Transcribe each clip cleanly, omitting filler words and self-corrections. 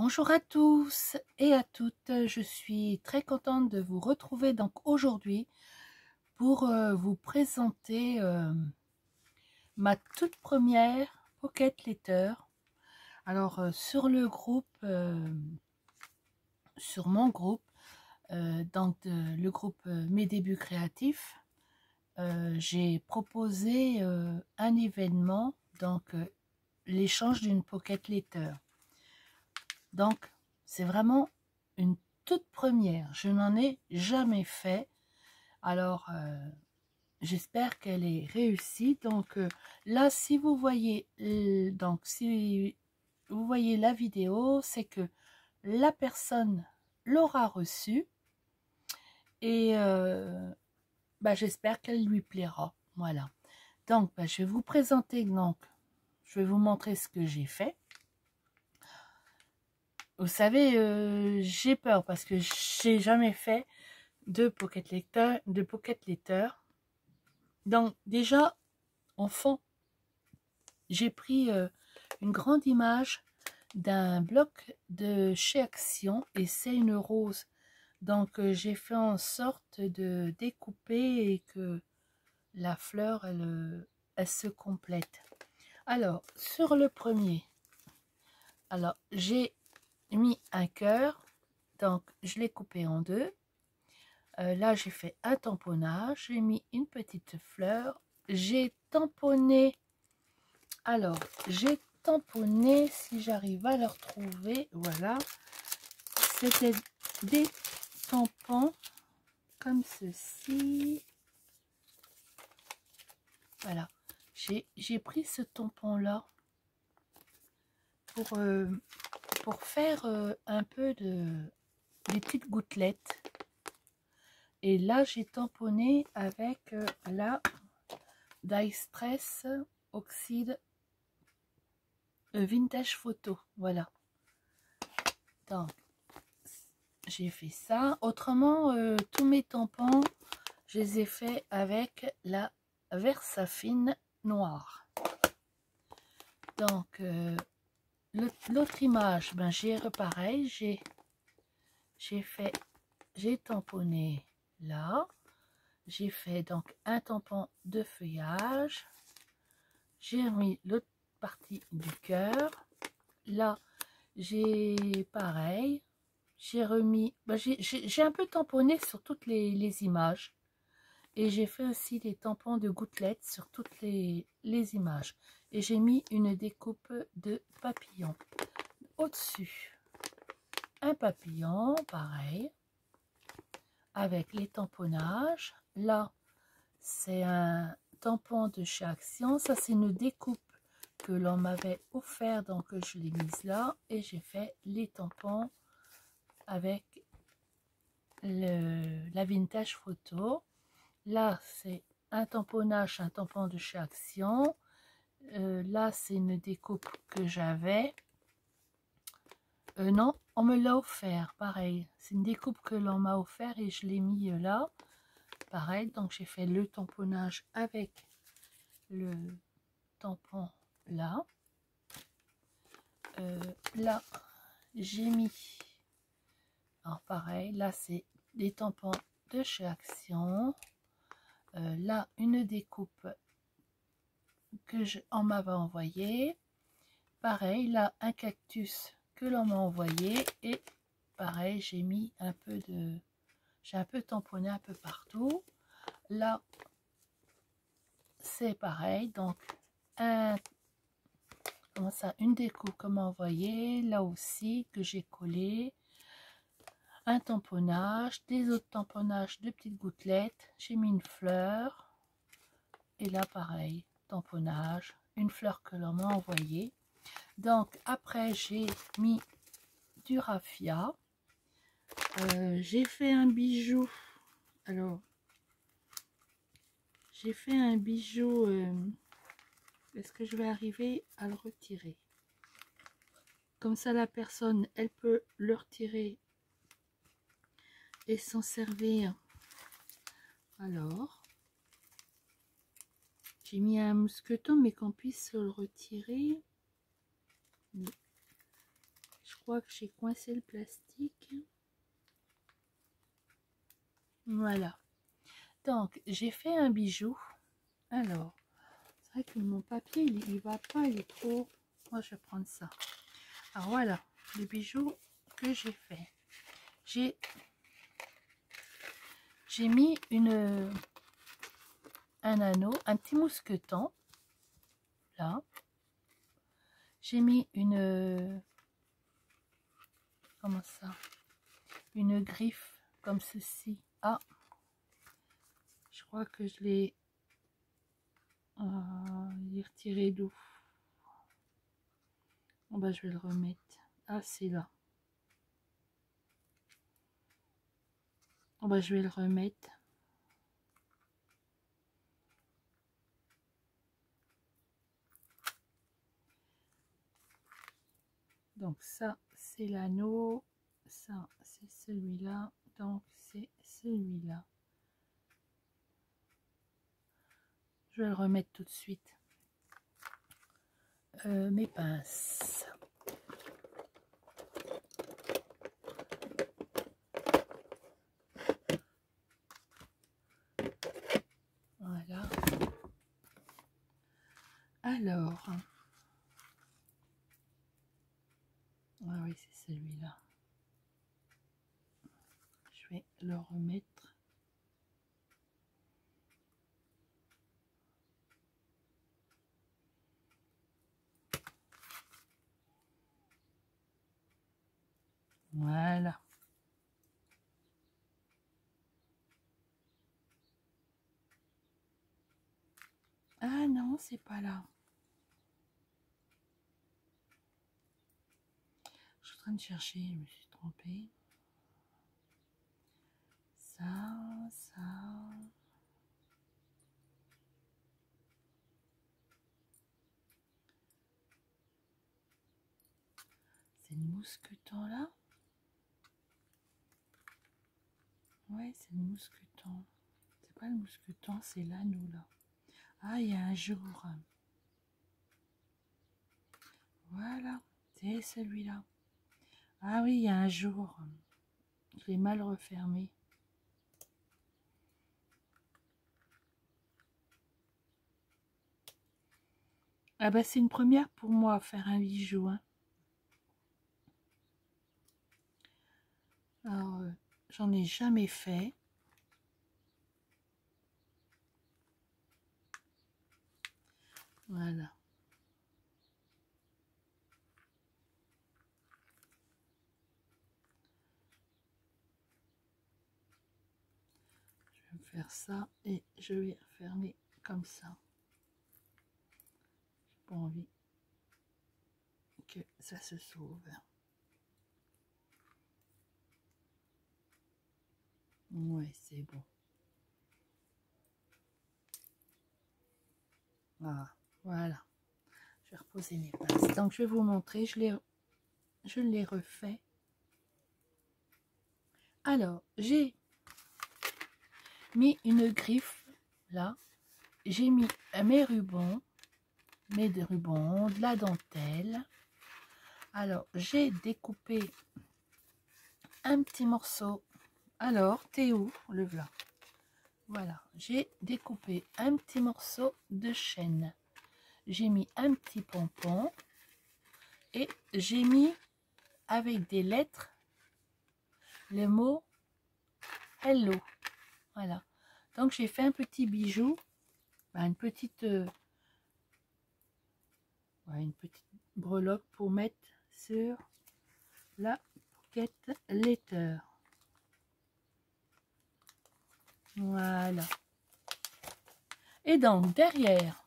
Bonjour à tous et à toutes, je suis très contente de vous retrouver donc aujourd'hui pour vous présenter ma toute première Pocket Letter. Alors sur le groupe, sur mon groupe, donc le groupe Mes débuts créatifs, j'ai proposé un événement, donc l'échange d'une Pocket Letter. Donc, c'est vraiment une toute première. Je n'en ai jamais fait. Alors, j'espère qu'elle est réussie. Donc, là, si vous voyez, si vous voyez la vidéo, c'est que la personne l'aura reçue et j'espère qu'elle lui plaira. Voilà. Donc, je vais vous présenter. Donc, je vais vous montrer ce que j'ai fait. Vous savez, j'ai peur parce que j'ai jamais fait de Pocket Letter. Donc déjà, en fond, j'ai pris une grande image d'un bloc de chez Action et c'est une rose. Donc j'ai fait en sorte de découper et que la fleur, elle se complète. Alors, sur le premier, alors j'ai mis un cœur, donc je l'ai coupé en deux. Là j'ai fait un tamponnage, j'ai mis une petite fleur, j'ai tamponné, alors j'ai tamponné, si j'arrive à le retrouver, voilà, c'était des tampons comme ceci, voilà, j'ai pris ce tampon là pour faire un peu des petites gouttelettes. Et là, j'ai tamponné avec la Dye Stress Oxyde Vintage Photo. Voilà. Donc, j'ai fait ça. Autrement, tous mes tampons, je les ai fait avec la Versafine noire. Donc, l'autre image, j'ai pareil. J'ai tamponné là. J'ai fait donc un tampon de feuillage. J'ai remis l'autre partie du cœur. Là, j'ai pareil. J'ai remis... j'ai un peu tamponné sur toutes les images. Et j'ai fait aussi des tampons de gouttelettes sur toutes les images. Et j'ai mis une découpe de papillon. Au-dessus, un papillon, pareil. Avec les tamponnages. Là, c'est un tampon de chez Action. Ça, c'est une découpe que l'on m'avait offert. Donc, je l'ai mise là. Et j'ai fait les tampons avec la Vintage Photo. Là, c'est un tamponnage, un tampon de chez Action. Là, c'est une découpe que j'avais. Non, on me l'a offert. Pareil, c'est une découpe que l'on m'a offert et je l'ai mis là. Pareil, donc j'ai fait le tamponnage avec le tampon là. Là, j'ai mis, alors pareil, là c'est des tampons de chez Action. Là, une découpe que on m'avait envoyé. Pareil, là, un cactus que l'on m'a envoyé. Et pareil, j'ai mis un peu de... J'ai un peu tamponné un peu partout. Là, c'est pareil. Donc, une découpe qu'on m'a envoyé. Là aussi, que j'ai collé. Un tamponnage. Des autres tamponnages de petites gouttelettes. J'ai mis une fleur. Et là, pareil, tamponnage. Une fleur que l'on m'a envoyée. Donc, après, j'ai mis du raffia. J'ai fait un bijou. Alors, j'ai fait un bijou. Est-ce que je vais arriver à le retirer? Comme ça, la personne, elle peut le retirer et s'en servir. Alors, j'ai mis un mousqueton, mais qu'on puisse le retirer. Je crois que j'ai coincé le plastique. Voilà. Donc, j'ai fait un bijou. Alors, c'est vrai que mon papier, il va pas, il est trop... Moi, je vais prendre ça. Alors, voilà, le bijou que j'ai fait. J'ai mis un anneau, un petit mousqueton. Là. J'ai mis comment ça? Une griffe comme ceci. Ah, je crois que je l'ai retiré d'où? Bon, bah, je vais le remettre. Ah, c'est là. Bon, bah, je vais le remettre. Donc ça, c'est l'anneau. Ça, c'est celui-là. Donc, c'est celui-là. Je vais le remettre tout de suite. Mes pinces. Voilà. Alors. Ah oui, c'est celui-là. Je vais le remettre. Voilà. Ah non, c'est pas là. Je suis en train de chercher, je me suis trompée. Ça. C'est le mousqueton là. Ouais, c'est le mousqueton. C'est pas le mousqueton, c'est l'anneau là. Ah, il y a un jour. Voilà, c'est celui-là. Ah oui, il y a un jour. Je l'ai mal refermé. Ah bah c'est une première pour moi, faire un bijou. Hein. Alors, j'en ai jamais fait. Voilà. Je vais faire ça et je vais fermer comme ça. J'ai pas envie que ça se sauve. Ouais, c'est bon. Ah, voilà. Je vais reposer mes pinces. Donc, je vais vous montrer. Je l'ai refait. Alors, j'ai mis une griffe là. J'ai mis mes rubans, de la dentelle. Alors, j'ai découpé un petit morceau. Alors, t'es où le voilà? Voilà, j'ai découpé un petit morceau de chaîne. J'ai mis un petit pompon et j'ai mis avec des lettres le mot hello. Voilà. Donc, j'ai fait un petit bijou, une petite breloque pour mettre sur la pocket letter. Voilà. Et donc derrière,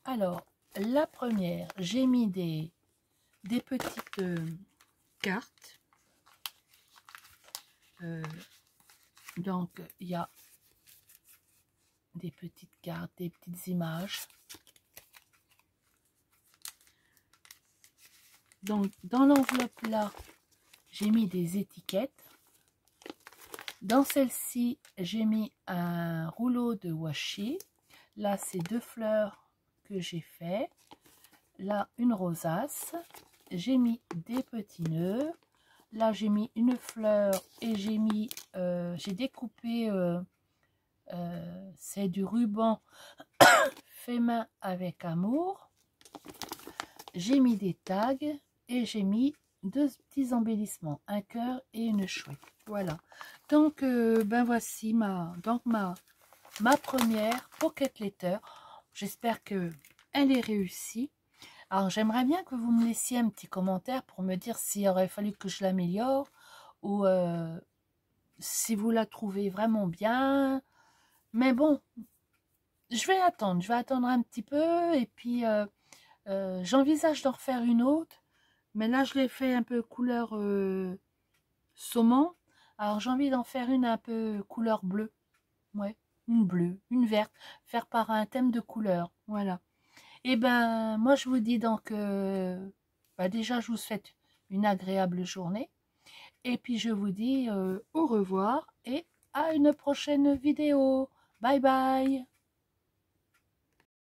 alors la première, j'ai mis des petites cartes. Donc il y a des petites cartes, des petites images. Donc dans l'enveloppe là, j'ai mis des étiquettes. Dans celle-ci, j'ai mis un rouleau de washi. Là, c'est 2 fleurs que j'ai fait. Là, une rosace. J'ai mis des petits nœuds. Là, j'ai mis une fleur et j'ai mis, j'ai découpé, c'est du ruban fait main avec amour. J'ai mis des tags et j'ai mis deux petits embellissements, un cœur et une chouette. Voilà. Donc, ben voici ma première Pocket Letter. J'espère que elle est réussie. Alors, j'aimerais bien que vous me laissiez un petit commentaire pour me dire s'il aurait fallu que je l'améliore ou si vous la trouvez vraiment bien. Mais bon, je vais attendre un petit peu et puis j'envisage d'en refaire une autre. Mais là, je l'ai fait un peu couleur saumon. Alors, j'ai envie d'en faire une un peu couleur bleue. Ouais, une bleue, une verte. Faire par un thème de couleur. Voilà. Et ben, moi, je vous dis donc, bah déjà, je vous souhaite une agréable journée. Et puis, je vous dis au revoir et à une prochaine vidéo. Bye bye.